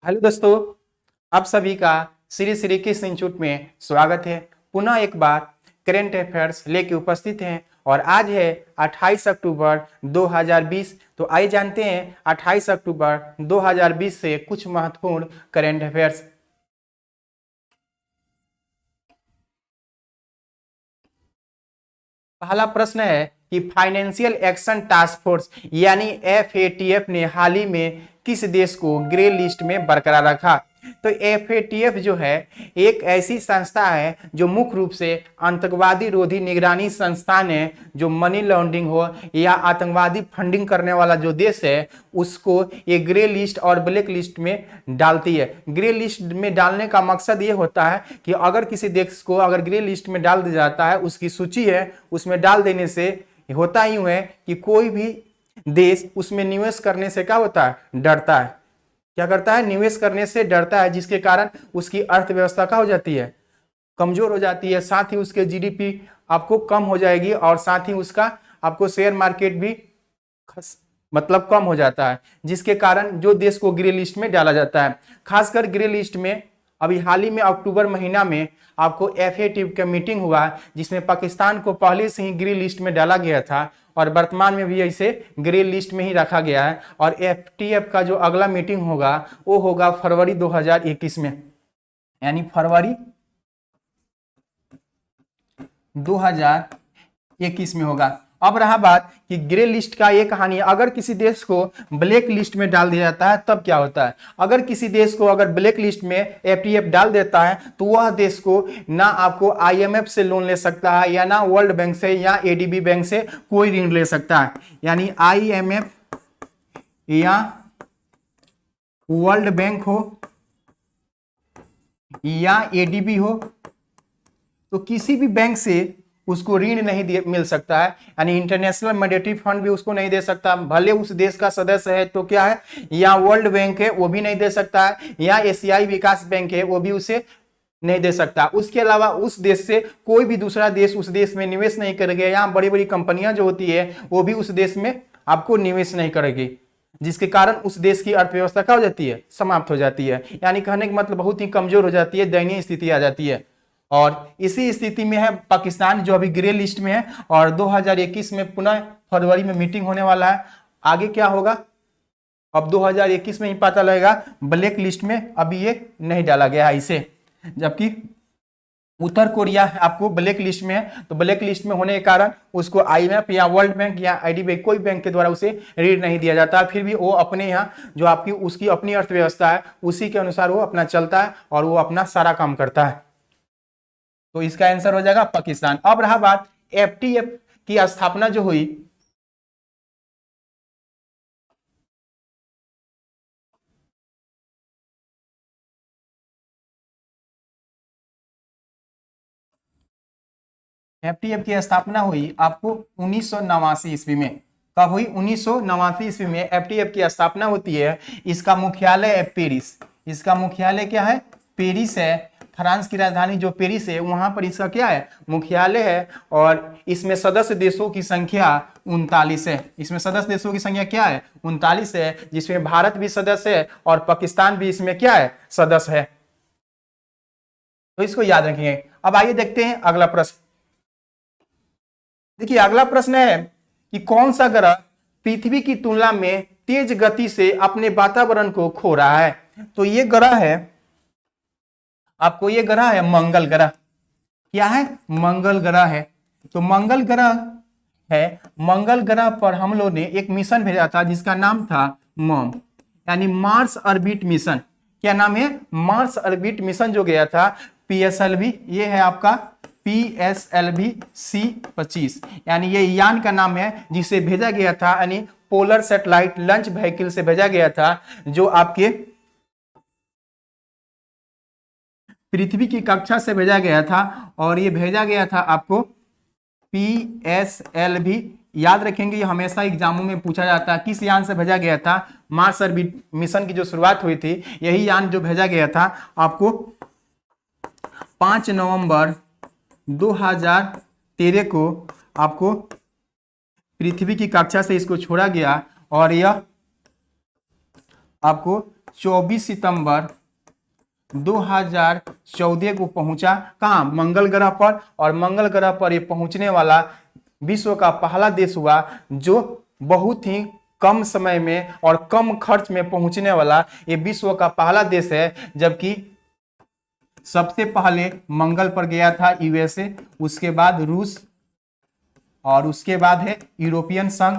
Hello दोस्तों, आप सभी का श्री श्री कृष्ण इंस्टीट्यूट में स्वागत है। पुनः एक बार करेंट अफेयर्स लेके उपस्थित हैं और आज है 28 अक्टूबर 2020। तो आइए जानते हैं 28 अक्टूबर 2020 से कुछ महत्वपूर्ण करेंट अफेयर्स। पहला प्रश्न है कि फाइनेंशियल एक्शन टास्क फोर्स यानी FATF ने हाल ही में किस देश को ग्रे लिस्ट में बरकरार रखा। तो FATF जो है एक ऐसी संस्था है जो मुख्य रूप से आतंकवादी रोधी निगरानी संस्थान है, जो मनी लॉन्ड्रिंग हो या आतंकवादी फंडिंग करने वाला जो देश है उसको ये ग्रे लिस्ट और ब्लैक लिस्ट में डालती है। ग्रे लिस्ट में डालने का मकसद ये होता है कि अगर किसी देश को अगर ग्रे लिस्ट में डाल दिया जाता है, उसकी सूची है, उसमें डाल देने से होता यूं है कि कोई भी देश उसमें निवेश करने से क्या होता है, डरता है। क्या करता है, निवेश करने से डरता है, जिसके कारण उसकी अर्थव्यवस्था क्या हो जाती है, कमजोर हो जाती है। साथ ही उसके GDP आपको कम हो जाएगी और साथ ही उसका आपको शेयर मार्केट भी मतलब कम हो जाता है, जिसके कारण जो देश को ग्रे लिस्ट में डाला जाता है। खासकर ग्रे लिस्ट में अभी हाल ही में अक्टूबर महीना में आपको FATF का मीटिंग हुआ, जिसमें पाकिस्तान को पहले से ही ग्रे लिस्ट में डाला गया था और वर्तमान में भी इसे ग्रे लिस्ट में ही रखा गया है। और FATF का जो अगला मीटिंग होगा वो होगा फरवरी 2021 में, यानी फरवरी 2021 में होगा। अब रहा बात कि ग्रे लिस्ट का ये कहानी है, अगर किसी देश को ब्लैक लिस्ट में डाल दिया जाता है तब क्या होता है। अगर किसी देश को अगर ब्लैक लिस्ट में FATF डाल देता है तो वह देश को ना आपको IMF से लोन ले सकता है या ना वर्ल्ड बैंक से या ADB बैंक से कोई ऋण ले सकता है। यानी IMF या वर्ल्ड बैंक हो या ADB हो, तो किसी भी बैंक से उसको ऋण नहीं मिल सकता है। यानी इंटरनेशनल मॉनेटरी फंड भी उसको नहीं दे सकता, भले उस देश का सदस्य है तो क्या है, या वर्ल्ड बैंक है वो भी नहीं दे सकता है, या एशियाई विकास बैंक है वो भी उसे नहीं दे सकता। उसके अलावा उस देश से कोई भी दूसरा देश उस देश में निवेश नहीं करेगा। यहाँ बड़ी बड़ी कंपनियां जो होती है वो भी उस देश में आपको निवेश नहीं करेगी, जिसके कारण उस देश की अर्थव्यवस्था क्या हो जाती है, समाप्त हो जाती है। यानी कहने का मतलब बहुत ही कमजोर हो जाती है, दयनीय स्थिति आ जाती है। और इसी स्थिति में है पाकिस्तान, जो अभी ग्रे लिस्ट में है और 2021 में पुनः फरवरी में मीटिंग होने वाला है। आगे क्या होगा अब 2021 में ही पता लगेगा। ब्लैक लिस्ट में अभी ये नहीं डाला गया है इसे, जबकि उत्तर कोरिया आपको ब्लैक लिस्ट में है। तो ब्लैक लिस्ट में होने के कारण उसको IMF या वर्ल्ड बैंक या IDB कोई बैंक के द्वारा उसे ऋण नहीं दिया जाता। फिर भी वो अपने यहाँ जो आपकी उसकी अपनी अर्थव्यवस्था है उसी के अनुसार वो अपना चलता है और वो अपना सारा काम करता है। तो इसका आंसर हो जाएगा पाकिस्तान। अब रहा बात FATF की स्थापना जो हुई, FATF की स्थापना हुई आपको 1989 ईस्वी में। कब हुई, 1989 ईस्वी में FATF की स्थापना होती है। इसका मुख्यालय है पेरिस। इसका मुख्यालय क्या है, पेरिस है। फ्रांस की राजधानी जो पेरिस है वहां पर इसका क्या है, मुख्यालय है। और इसमें सदस्य देशों की संख्या 39 है। इसमें सदस्य देशों की संख्या क्या है, 39 है, जिसमें भारत भी सदस्य है और पाकिस्तान भी इसमें क्या है, सदस्य है। तो इसको याद रखिए। अब आइए देखते हैं अगला प्रश्न। देखिए अगला प्रश्न है कि कौन सा ग्रह पृथ्वी की तुलना में तेज गति से अपने वातावरण को खो रहा है। तो ये ग्रह है आपको, ये ग्रह है मंगल ग्रह। क्या है, मंगल ग्रह है। तो मंगल ग्रह है, मंगल ग्रह पर हम लोग ने एक मिशन भेजा था जिसका नाम था मॉम, यानी मार्स ऑर्बिट मिशन। क्या नाम है, मार्स ऑर्बिट मिशन जो गया था PSLV। ये है आपका PSLV C25, यानी ये यान का नाम है जिसे भेजा गया था, यानी पोलर सैटेलाइट लॉन्च व्हीकल से भेजा गया था, जो आपके पृथ्वी की कक्षा से भेजा गया था। और ये भेजा गया था आपको PSLV। याद रखेंगे, ये हमेशा एग्जामों में पूछा जाता है किस यान से भेजा गया था। मार्स ऑर्बिट मिशन की जो शुरुआत हुई थी, यही यान जो भेजा गया था आपको 5 नवंबर 2013 को आपको पृथ्वी की कक्षा से इसको छोड़ा गया। और यह आपको 24 सितंबर 2014 को पहुंचा कहां, मंगल ग्रह पर। और मंगल ग्रह पर ये पहुंचने वाला विश्व का पहला देश हुआ जो बहुत ही कम समय में और कम खर्च में पहुंचने वाला ये विश्व का पहला देश है। जबकि सबसे पहले मंगल पर गया था यूएसए, उसके बाद रूस, और उसके बाद है यूरोपियन संघ,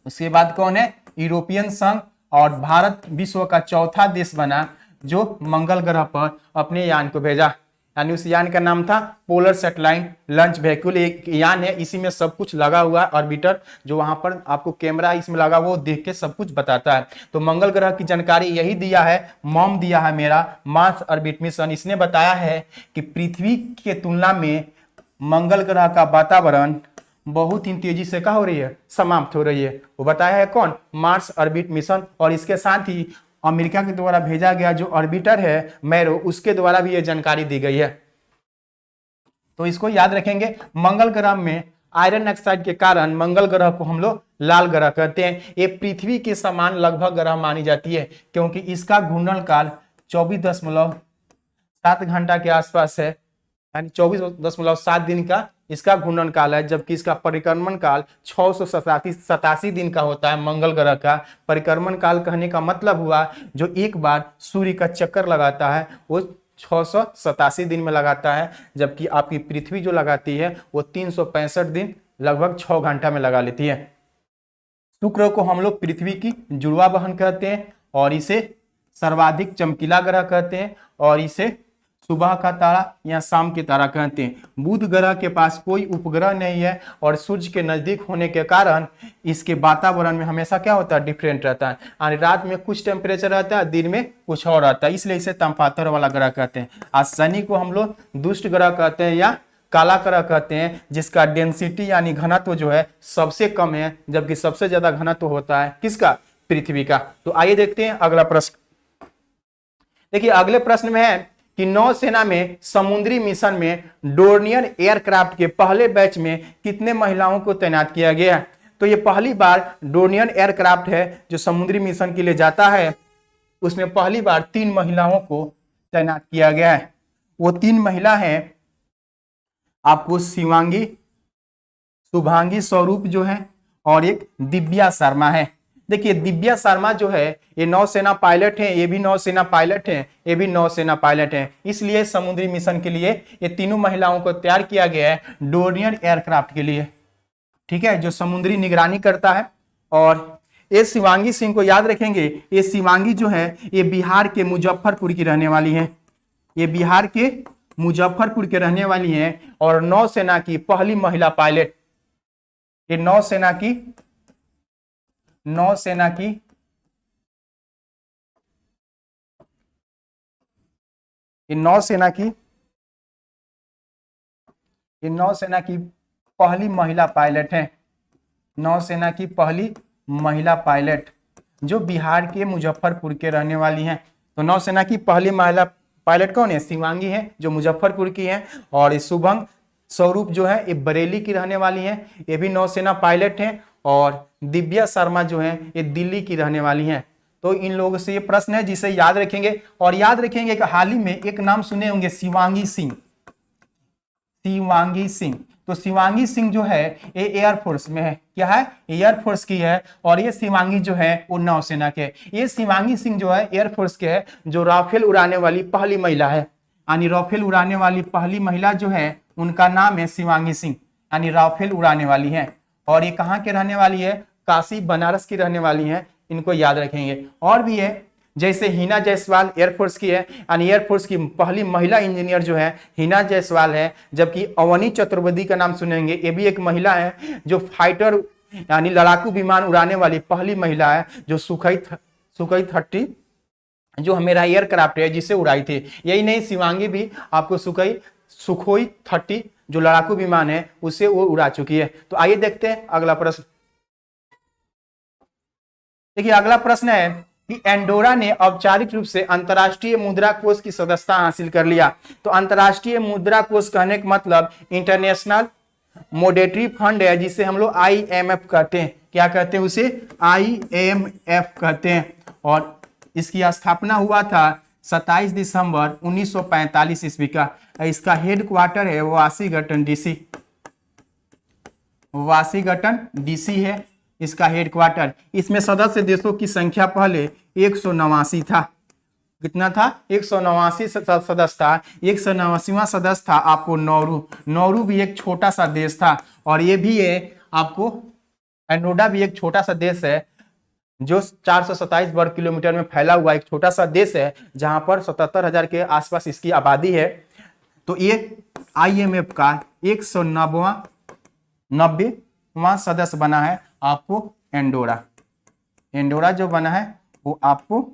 उसके बाद कौन है, यूरोपियन संघ। और भारत विश्व का चौथा देश बना जो मंगल ग्रह पर अपने यान को भेजा, यानी उस यान का नाम था पोलर सैटेलाइट लॉन्च व्हीकल। एक यान है, इसी में सब कुछ लगा हुआ ऑर्बिटर, जो वहां पर आपको कैमरा इसमें लगा हुआ, वो देख के सब कुछ बताता है। तो मंगल ग्रह की जानकारी यही दिया है, मॉम दिया है मेरा मार्स ऑर्बिट मिशन। इसने बताया है कि पृथ्वी के तुलना में मंगल ग्रह का वातावरण बहुत ही तेजी से क्या हो रही है, समाप्त हो रही है। वो बताया है कौन, मार्स ऑर्बिट मिशन। और इसके साथ ही अमेरिका के द्वारा भेजा गया जो ऑर्बिटर है मैरो, उसके द्वारा भी ये जानकारी दी गई है। तो इसको याद रखेंगे। मंगल ग्रह में आयरन ऑक्साइड के कारण मंगल ग्रह को हम लोग लाल ग्रह कहते हैं। ये पृथ्वी के समान लगभग ग्रह मानी जाती है, क्योंकि इसका घूर्णन काल 24.7 घंटा के आसपास है, यानी 24.7 दिन का इसका घूर्णन काल है। जबकि इसका परिक्रमण काल 687 दिन का होता है। मंगल ग्रह का परिक्रमण काल कहने का मतलब हुआ जो एक बार सूर्य का चक्कर लगाता है वो 687 दिन में लगाता है। जबकि आपकी पृथ्वी जो लगाती है वो 365 दिन लगभग 6 घंटा में लगा लेती है। शुक्र को हम लोग पृथ्वी की जुड़वा बहन कहते हैं और इसे सर्वाधिक चमकीला ग्रह कहते हैं, और इसे सुबह का तारा या शाम के तारा कहते हैं। बुध ग्रह के पास कोई उपग्रह नहीं है और सूर्य के नजदीक होने के कारण इसके वातावरण में हमेशा क्या होता है, डिफरेंट रहता है। यानी रात में कुछ टेम्परेचर रहता है, दिन में कुछ और रहता है, इसलिए इसे तमपातर वाला ग्रह कहते हैं। आज शनि को हम लोग दुष्ट ग्रह कहते हैं या काला ग्रह कहते हैं, जिसका डेंसिटी यानी घनत्व जो है सबसे कम है, जबकि सबसे ज्यादा घनत्व होता है किसका, पृथ्वी का। तो आइए देखते हैं अगला प्रश्न। देखिए अगले प्रश्न में है कि नौसेना में समुद्री मिशन में डोर्नियर एयरक्राफ्ट के पहले बैच में कितने महिलाओं को तैनात किया गया। तो ये पहली बार डोर्नियर एयरक्राफ्ट है जो समुद्री मिशन के लिए जाता है, उसमें पहली बार 3 महिलाओं को तैनात किया गया है। वो 3 महिला हैं आपको शिवांगी, शुभांगी स्वरूप जो है, और एक दिव्या शर्मा है। देखिए दिव्या शर्मा जो है ये नौसेना पायलट है, ये भी नौसेना पायलट है, ये भी नौसेना पायलट है। इसलिए समुद्री मिशन के लिए ये तीनों महिलाओं को तैयार किया गया है डोर्नियर एयरक्राफ्ट के लिए, ठीक है, जो समुद्री निगरानी करता है। और ये शिवांगी सिंह को याद रखेंगे, ये शिवांगी जो है ये बिहार के मुजफ्फरपुर की रहने वाली है, ये बिहार के मुजफ्फरपुर के रहने वाली है और नौसेना की पहली महिला पायलट। ये नौसेना की पहली महिला पायलट है, नौसेना की पहली महिला पायलट जो बिहार के मुजफ्फरपुर के रहने वाली हैं। तो नौसेना की पहली महिला पायलट कौन है, शिवांगी है जो मुजफ्फरपुर की है, और शुभंग स्वरूप जो है ये बरेली की रहने वाली है, ये भी नौसेना पायलट हैं, और दिव्या शर्मा जो है ये दिल्ली की रहने वाली हैं। तो इन लोगों से ये प्रश्न है जिसे याद रखेंगे। और याद रखेंगे कि हाल ही में एक नाम सुने होंगे शिवांगी सिंह। तो शिवांगी सिंह जो है ये एयरफोर्स में है, क्या है, एयरफोर्स की है, और ये शिवांगी जो है वो नौसेना के। ये शिवांगी सिंह जो है एयरफोर्स के है, जो राफेल उड़ाने वाली पहली महिला है, यानी राफेल उड़ाने वाली पहली महिला जो है उनका नाम है शिवांगी सिंह, यानी राफेल उड़ाने वाली है। और ये कहाँ के रहने वाली है, काशी बनारस की रहने वाली है, इनको याद रखेंगे। और भी है जैसे हिना जायसवाल एयरफोर्स की है, यानी एयरफोर्स की पहली महिला इंजीनियर जो है हिना जायसवाल है। जबकि अवनी चतुर्वेदी का नाम सुनेंगे, ये भी एक महिला है जो फाइटर यानी लड़ाकू विमान उड़ाने वाली पहली महिला है, जो सुखोई 30 जो मेरा एयरक्राफ्ट है जिसे उड़ाई थी। यही नहीं, शिवांगी भी आपको सुखोई 30 जो लड़ाकू विमान है उसे वो उड़ा चुकी है। तो आइए देखते हैं अगला प्रश्न। देखिए अगला प्रश्न है कि एंडोरा ने औपचारिक रूप से अंतर्राष्ट्रीय मुद्रा कोष की सदस्यता हासिल कर लिया। तो अंतर्राष्ट्रीय मुद्रा कोष कहने का मतलब इंटरनेशनल मॉनेटरी फंड है जिसे हम लोग IMF कहते हैं। क्या कहते हैं उसे? IMF कहते हैं। और इसकी स्थापना हुआ था 27 दिसंबर 1945 ईस्वी का। इसका हेडक्वार्टर है वाशिंगटन DC। वाशिंगटन DC है इसका हेडक्वार्टर। इसमें सदस्य देशों की संख्या पहले 189 था। कितना था? 189 सदस्य था। 189वां सदस्य था आपको नौरू। नौरू भी एक छोटा सा देश था। और ये भी है आपको एंडोरा भी एक छोटा सा देश है जो 427 वर्ग किलोमीटर में फैला हुआ एक छोटा सा देश है, जहां पर 77,000 के आसपास इसकी आबादी है। तो ये IMF का 190वां सदस्य बना है आपको एंडोरा। एंडोरा जो बना है वो आपको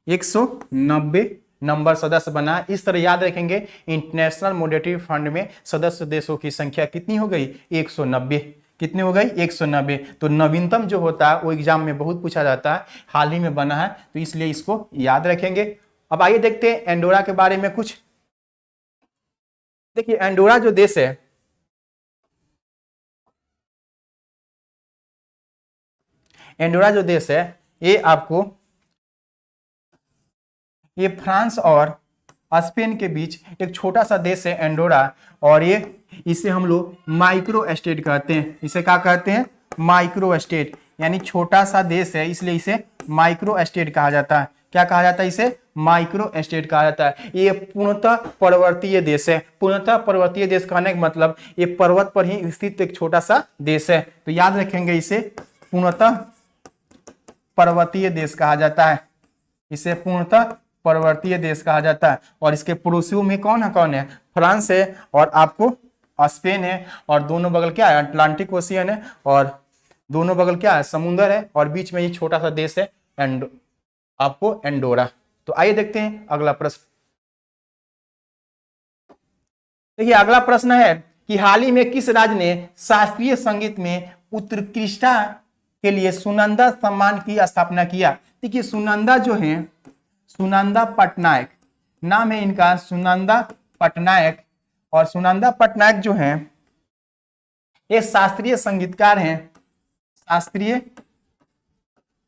190 नंबर सदस्य बना है। इस तरह याद रखेंगे, इंटरनेशनल मॉनेटरी फंड में सदस्य देशों की संख्या कितनी हो गई? 190। कितनी हो गई? 190। तो नवीनतम जो होता है वो एग्जाम में बहुत पूछा जाता है, हाल ही में बना है, तो इसलिए इसको याद रखेंगे। अब आइए देखते हैं एंडोरा के बारे में कुछ। देखिए एंडोरा जो देश है, एंडोरा जो देश है ये आपको ये फ्रांस और स्पेन के बीच एक छोटा सा देश है एंडोरा। और ये इसे हम लोग माइक्रो स्टेट कहते हैं। इसे क्या कहते हैं? माइक्रो स्टेट, यानी छोटा सा देश है, इसलिए इसे माइक्रो स्टेट कहा जाता है। क्या कहा जाता है? इसे माइक्रो स्टेट कहा जाता है। ये पूर्णतः पर्वतीय देश है। पूर्णतः पर्वतीय देश कहने का मतलब ये पर्वत पर ही स्थित एक छोटा सा देश है। तो याद रखेंगे इसे पूर्णतः पर्वतीय देश कहा जाता है। इसे पूर्णतः पर्वतीय देश कहा जाता है। और इसके पड़ोसियों में कौन है? फ्रांस है और आपको स्पेन है। और दोनों बगल क्या है? अटलांटिक ओशियन है। और दोनों बगल क्या है? समुद्र है। और बीच में ये छोटा सा देश है आपको एंडोरा। तो आइए देखते हैं अगला प्रश्न। देखिए अगला प्रश्न है कि हाल ही में किस राज्य ने शास्त्रीय संगीत में उत्कृष्टता के लिए सुनंदा सम्मान की स्थापना किया? देखिए सुनंदा जो है, सुनंदा पटनायक नाम है इनका, सुनंदा पटनायक। और सुनंदा पटनायक जो है ये शास्त्रीय संगीतकार हैं। शास्त्रीय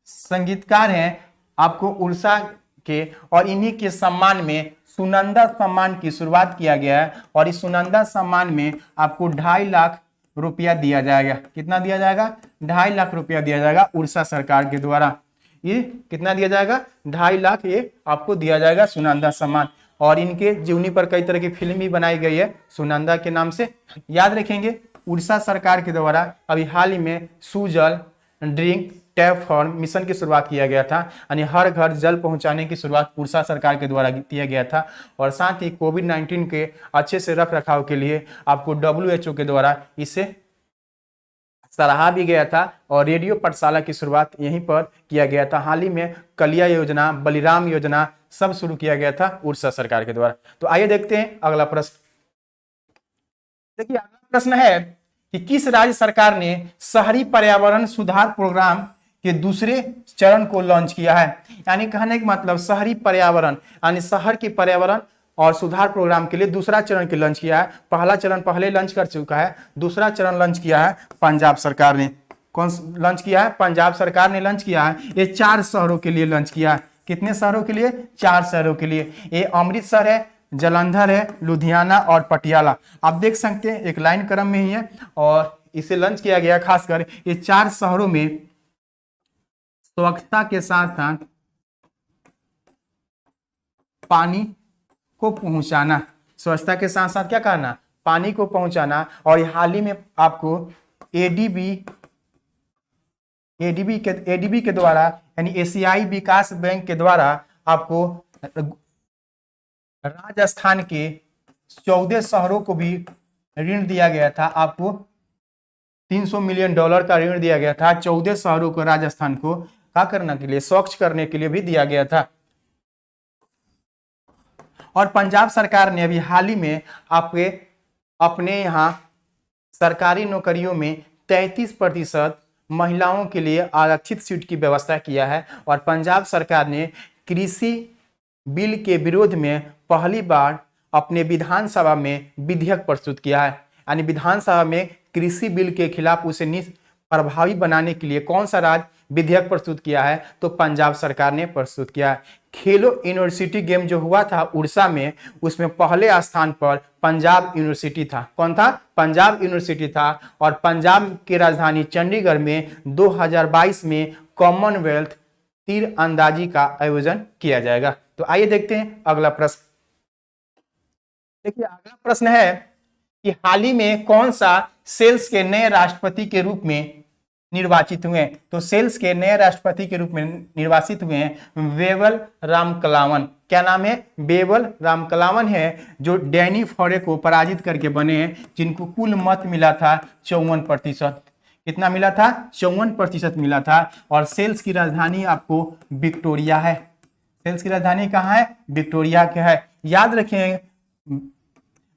संगीतकार हैं आपको उड़ीसा के। और इन्हीं के सम्मान में सुनंदा सम्मान की शुरुआत किया गया है। और इस सुनंदा सम्मान में आपको 2.5 लाख रुपया दिया जाएगा। कितना दिया जाएगा? 2.5 लाख रुपया दिया जाएगा उड़ीसा सरकार के द्वारा। ये कितना दिया जाएगा? 2.5 लाख ये आपको दिया जाएगा सुनंदा सम्मान। और इनके जीवनी पर कई तरह की फिल्म भी बनाई गई है सुनंदा के नाम से। याद रखेंगे उड़ीसा सरकार के द्वारा अभी हाल ही में Sujal drink tap for mission की शुरुआत किया गया था, यानी हर घर जल पहुंचाने की शुरुआत उड़ीसा सरकार के द्वारा किया गया था। और साथ ही कोविड-19 के अच्छे से रख रखाव के लिए आपको WHO के द्वारा इसे सराहा भी गया था। और रेडियो पाठशाला की शुरुआत यहीं पर किया गया था। हाल ही में कलिया योजना, बलिराम योजना सब शुरू किया गया था उड़ीसा सरकार के द्वारा। तो आइए देखते हैं अगला प्रश्न। देखिए अगला प्रश्न है कि किस राज्य सरकार ने शहरी पर्यावरण सुधार प्रोग्राम के दूसरे चरण को लॉन्च किया है? यानी कहने का मतलब शहरी पर्यावरण यानी शहर की पर्यावरण और सुधार प्रोग्राम के लिए दूसरा चरण की लॉन्च किया है। पहला चरण पहले लॉन्च कर चुका है, दूसरा चरण लॉन्च किया है पंजाब सरकार ने। कौन लॉन्च किया है? पंजाब सरकार ने लॉन्च किया है। ये 4 शहरों के लिए लॉन्च किया है। कितने शहरों के लिए? 4 शहरों के लिए। ये अमृतसर है, जलंधर है, लुधियाना और पटियाला। आप देख सकते हैं एक लाइन क्रम में ही है। और इसे लॉन्च किया गया खासकर ये 4 शहरों में स्वच्छता के साथ साथ पानी को पहुंचाना। स्वच्छता के साथ साथ क्या करना? पानी को पहुंचाना। और हाल ही में आपको एडीबी के द्वारा यानी एशियाई विकास बैंक के द्वारा आपको राजस्थान के 14 शहरों को भी ऋण दिया गया था। आपको $300 मिलियन का ऋण दिया गया था 14 शहरों को, राजस्थान को क्या करने के लिए? स्वच्छ करने के लिए भी दिया गया था। और पंजाब सरकार ने अभी हाल ही में अपने यहाँ सरकारी नौकरियों में 33% महिलाओं के लिए आरक्षित सीट की व्यवस्था किया है। और पंजाब सरकार ने कृषि बिल के विरोध में पहली बार अपने विधानसभा में विधेयक प्रस्तुत किया है। यानी विधानसभा में कृषि बिल के खिलाफ उसे प्रभावी बनाने के लिए कौन सा राज्य विधेयक प्रस्तुत किया है? तो पंजाब सरकार ने प्रस्तुत किया है। खेलो यूनिवर्सिटी गेम जो हुआ था उड़ीसा में, उसमें पहले स्थान पर पंजाब यूनिवर्सिटी था। कौन था? पंजाब यूनिवर्सिटी था। और पंजाब की राजधानी चंडीगढ़ में 2022 में कॉमनवेल्थ तीर अंदाजी का आयोजन किया जाएगा। तो आइए देखते हैं अगला प्रश्न। देखिए अगला प्रश्न है कि हाल ही में कौन सा सेल्स के नए राष्ट्रपति के रूप में निर्वाचित हुए? तो सेल्स के नए राष्ट्रपति के रूप में निर्वाचित हुए हैं बेबल रामकलावन। क्या नाम है? बेबल रामकलावन है, जो डैनी फॉरे को पराजित करके बने हैं, जिनको कुल मत मिला था 54%। कितना मिला था? 54% मिला था। और सेल्स की राजधानी आपको विक्टोरिया है। सेल्स की राजधानी कहाँ है? विक्टोरिया के है। याद रखें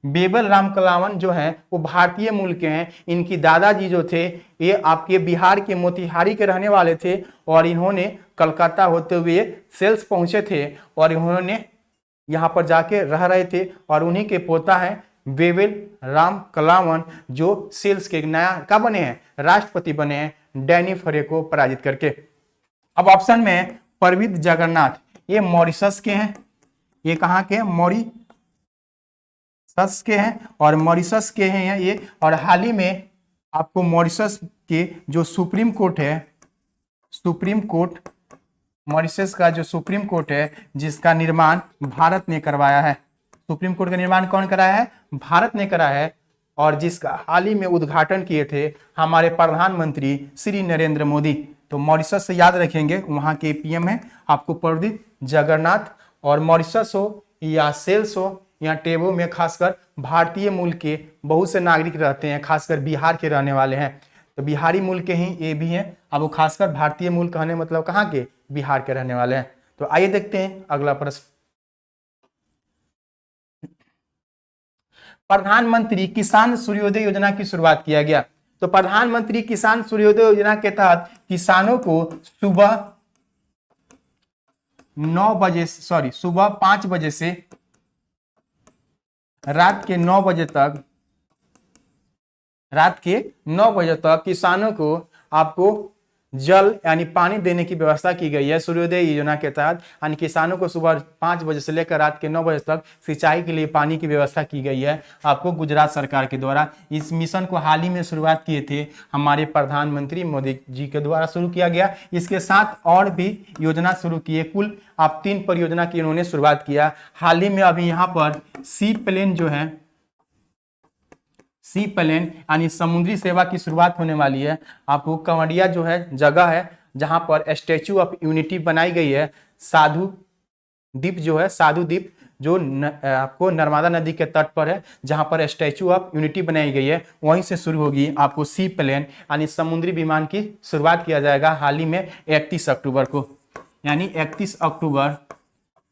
बेबल रामकलावन जो है वो भारतीय मूल के हैं। इनकी दादाजी जो थे ये आपके बिहार के मोतिहारी के रहने वाले थे और इन्होंने कलकत्ता होते हुए सेल्स पहुंचे थे और इन्होंने यहाँ पर जाके रह रहे थे। और उन्हीं के पोता हैं बेबल रामकलावन, जो सेल्स के नया क्या बने हैं? राष्ट्रपति बने हैं डैनी फरे को पराजित करके। अब ऑप्शन में प्रविध जगन्नाथ, ये मॉरिशस के हैं। ये कहाँ के हैं? मॉरिशस के हैं और मॉरिशस के हैं ये। और हाल ही में आपको मॉरिशस के जो सुप्रीम कोर्ट है, सुप्रीम कोर्ट, मॉरिशस का जो सुप्रीम कोर्ट है जिसका निर्माण भारत ने करवाया है। सुप्रीम कोर्ट का निर्माण कौन कराया है? भारत ने कराया है। और जिसका हाल ही में उद्घाटन किए थे हमारे प्रधानमंत्री श्री नरेंद्र मोदी। तो मॉरिशस से याद रखेंगे, वहां के पीएम है आपको प्रविध जगन्नाथ। और मॉरिशस हो या सेल्स हो या टेबो में खासकर भारतीय मूल के बहुत से नागरिक रहते हैं, खासकर बिहार के रहने वाले हैं। तो बिहारी मूल के ही ये भी हैं। अब वो खासकर भारतीय मूल कहने मतलब कहाँ के? बिहार के रहने वाले हैं। तो आइए देखते हैं अगला प्रश्न। प्रधानमंत्री किसान सूर्योदय योजना की शुरुआत किया गया। तो प्रधानमंत्री किसान सूर्योदय योजना के तहत किसानों को सुबह 5 बजे से रात के 9 बजे तक किसानों को आपको जल यानी पानी देने की व्यवस्था की गई है सूर्योदय योजना के तहत। यानी किसानों को सुबह 5 बजे से लेकर रात के 9 बजे तक सिंचाई के लिए पानी की व्यवस्था की गई है आपको गुजरात सरकार के द्वारा। इस मिशन को हाल ही में शुरुआत किए थे हमारे प्रधानमंत्री मोदी जी के द्वारा शुरू किया गया। इसके साथ और भी योजना शुरू किए। कुल आप 3 परियोजना की इन्होंने शुरुआत किया। हाल ही में अभी यहाँ पर सी प्लेन जो है, सी प्लेन यानी समुद्री सेवा की शुरुआत होने वाली है। आपको कंवरिया जो है जगह है जहां पर स्टैचू ऑफ यूनिटी बनाई गई है। साधु द्वीप जो है, साधु द्वीप जो आपको नर्मदा नदी के तट पर है, जहां पर स्टैचू ऑफ यूनिटी बनाई गई है, वहीं से शुरू होगी आपको सी प्लेन यानी समुद्री विमान की शुरुआत किया जाएगा हाल ही में 31 अक्टूबर को। यानी 31 अक्टूबर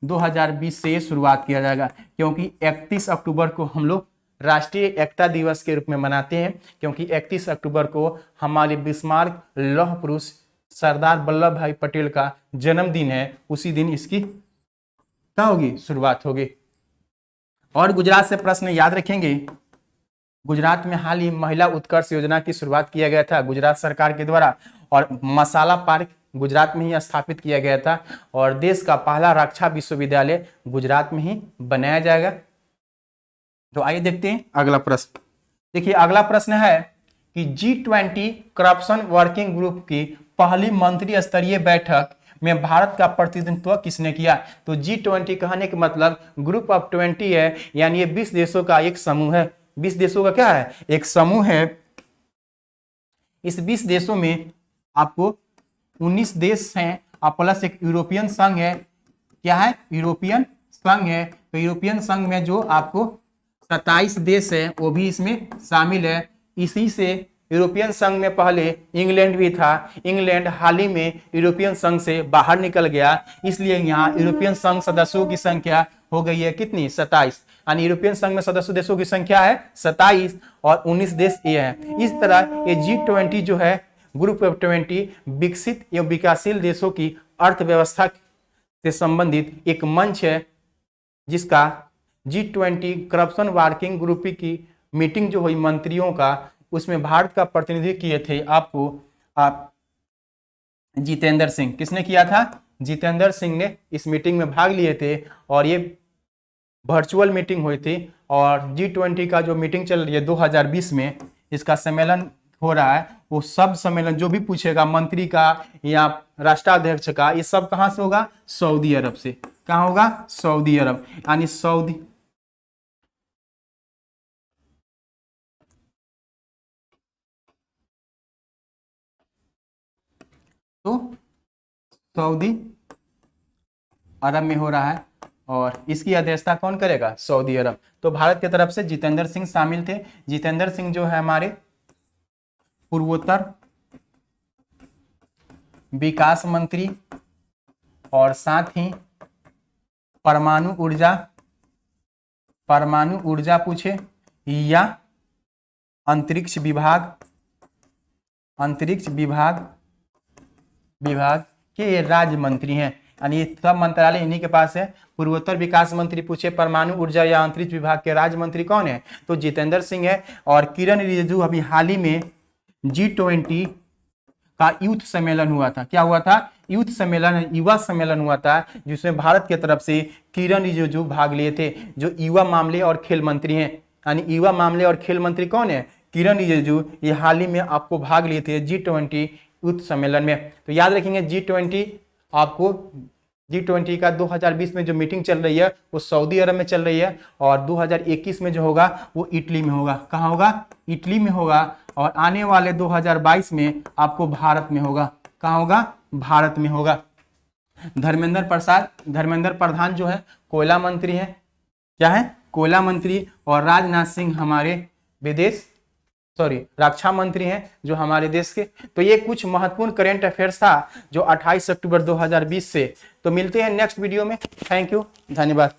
2020 से शुरुआत किया जाएगा, क्योंकि 31 अक्टूबर को हम लोग राष्ट्रीय एकता दिवस के रूप में मनाते हैं, क्योंकि 31 अक्टूबर को हमारे बिस्मार्क लौह पुरुष सरदार वल्लभ भाई पटेल का जन्मदिन है। उसी दिन इसकी क्या होगी? शुरुआत होगी। और गुजरात से प्रश्न याद रखेंगे। गुजरात में हाल ही महिला उत्कर्ष योजना की शुरुआत किया गया था गुजरात सरकार के द्वारा, और मसाला पार्क गुजरात में ही स्थापित किया गया था। और देश का पहला रक्षा विश्वविद्यालय गुजरात में ही बनाया जाएगा। तो आइए देखते हैं अगला प्रश्न। देखिए अगला प्रश्न है कि G20 करप्शन वर्किंग ग्रुप की पहली मंत्री स्तरीय बैठक में भारत का प्रतिनिधित्व किसने किया? तो G20 कहने का मतलब ग्रुप ऑफ 20 है, यानी ये 20 देशों का एक समूह है। 20 देशों का क्या है? एक समूह है। इस 20 देशों में आपको 19 देश हैं और प्लस एक यूरोपियन संघ है। क्या है? यूरोपियन संघ है। तो यूरोपियन संघ में जो आपको 27 देश है वो भी इसमें शामिल है। इसी से यूरोपियन संघ में पहले इंग्लैंड भी था। इंग्लैंड हाल ही में यूरोपियन संघ से बाहर निकल गया, इसलिए यहाँ यूरोपियन संघ सदस्यों की संख्या हो गई है कितनी? 27। यानी यूरोपियन संघ में सदस्य देशों की संख्या है 27 और 19 देश ये हैं। इस तरह ये G20 जो है ग्रुप ऑफ 20 विकसित एवं विकासशील देशों की अर्थव्यवस्था से संबंधित एक मंच है, जिसका G20 करप्शन वर्किंग ग्रुप की मीटिंग जो हुई मंत्रियों का, उसमें भारत का प्रतिनिधित्व किए थे आपको आप जितेंद्र सिंह। किसने किया था? जितेंद्र सिंह ने इस मीटिंग में भाग लिए थे और ये वर्चुअल मीटिंग हुई थी। और G20 का जो मीटिंग चल रही है 2020 में, इसका सम्मेलन हो रहा है, वो सब सम्मेलन जो भी पूछेगा मंत्री का या राष्ट्राध्यक्ष का, ये सब कहां से होगा? सऊदी अरब से। कहां होगा? सऊदी अरब। यानी सऊदी तो सऊदी अरब में हो रहा है और इसकी अध्यक्षता कौन करेगा? सऊदी अरब। तो भारत की तरफ से जितेंद्र सिंह शामिल थे। जितेंद्र सिंह जो है हमारे पूर्वोत्तर विकास मंत्री और साथ ही परमाणु ऊर्जा पूछे या अंतरिक्ष विभाग के राज्य मंत्री हैं। यानी सब मंत्रालय इन्हीं के पास है। पूर्वोत्तर विकास मंत्री पूछे, परमाणु ऊर्जा या अंतरिक्ष विभाग के राज्य मंत्री कौन है? तो जितेंद्र सिंह है। और किरण रिजिजू अभी हाल ही में G20 का यूथ सम्मेलन हुआ था। क्या हुआ था? यूथ सम्मेलन, युवा सम्मेलन हुआ था, जिसमें भारत की तरफ से किरण रिजिजू भाग लिए थे, जो युवा मामले और खेल मंत्री हैं। यानी युवा मामले और खेल मंत्री कौन है? किरण रिजिजू। ये हाल ही में आपको भाग लिए थे G20 यूथ सम्मेलन में। तो याद रखेंगे G20 आपको G20 का 2020 में जो मीटिंग चल रही है वो सऊदी अरब में चल रही है और 2021 में जो होगा वो इटली में होगा। कहाँ होगा? इटली में होगा। और आने वाले 2022 में आपको भारत में होगा। कहाँ होगा? भारत में होगा। धर्मेंद्र प्रधान जो है कोयला मंत्री है। क्या है? कोयला मंत्री। और राजनाथ सिंह हमारे रक्षा मंत्री हैं जो हमारे देश के। तो ये कुछ महत्वपूर्ण करंट अफेयर्स था जो 28 अक्टूबर 2020 से। तो मिलते हैं नेक्स्ट वीडियो में। थैंक यू, धन्यवाद।